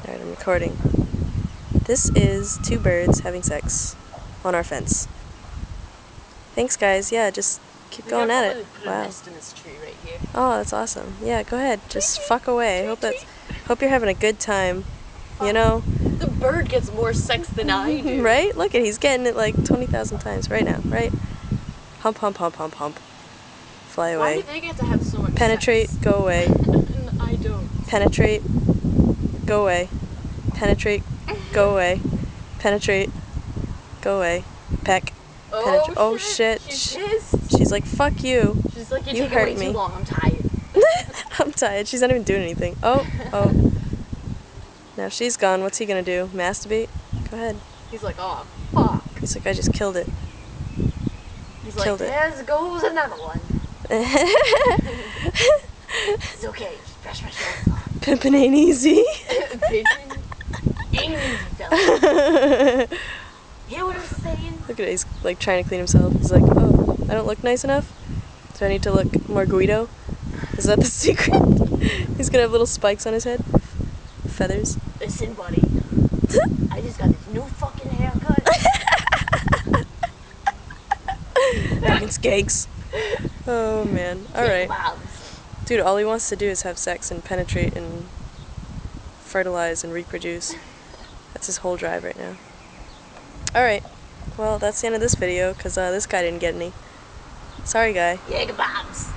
Alright, I'm recording. This is two birds having sex on our fence. Thanks, guys. Yeah, just keep going at it. Put a nest in this tree right here. Oh, that's awesome. Yeah, go ahead. Just fuck away. Hope you're having a good time. You know? The bird gets more sex than I do. Right? Look at he's getting it like 20,000 times right now, right? Hump, hump, hump, hump, hump. Fly away. Why do they get to have so much Penetrate, sex? go away. And I don't. Penetrate, go away. Penetrate, go away. Penetrate, go away. Peck. Oh, shit. She's pissed. She's like, fuck you. She's like, You you're hurt taking way me. too long. I'm tired. I'm tired. She's not even doing anything. Oh. Now she's gone. What's he gonna do? Masturbate? Go ahead. He's like, oh, fuck. He's like, I just killed it. He's Killed like, it. there goes another one. It's okay. Just brush my shoulders off. Pimpin' ain't easy. Pimpin' ain't easy, fella. Hear what I'm saying? Look at it. He's like trying to clean himself. He's like, oh, I don't look nice enough? Do I need to look more Guido? Is that the secret? He's gonna have little spikes on his head? Feathers? Listen, buddy. I just got this new fucking haircut. Fucking skanks. Oh man. Alright. Dude, all he wants to do is have sex and penetrate and fertilize and reproduce. That's his whole drive right now. Alright. Well, that's the end of this video, because this guy didn't get any. Sorry, guy. Jaeger bombs.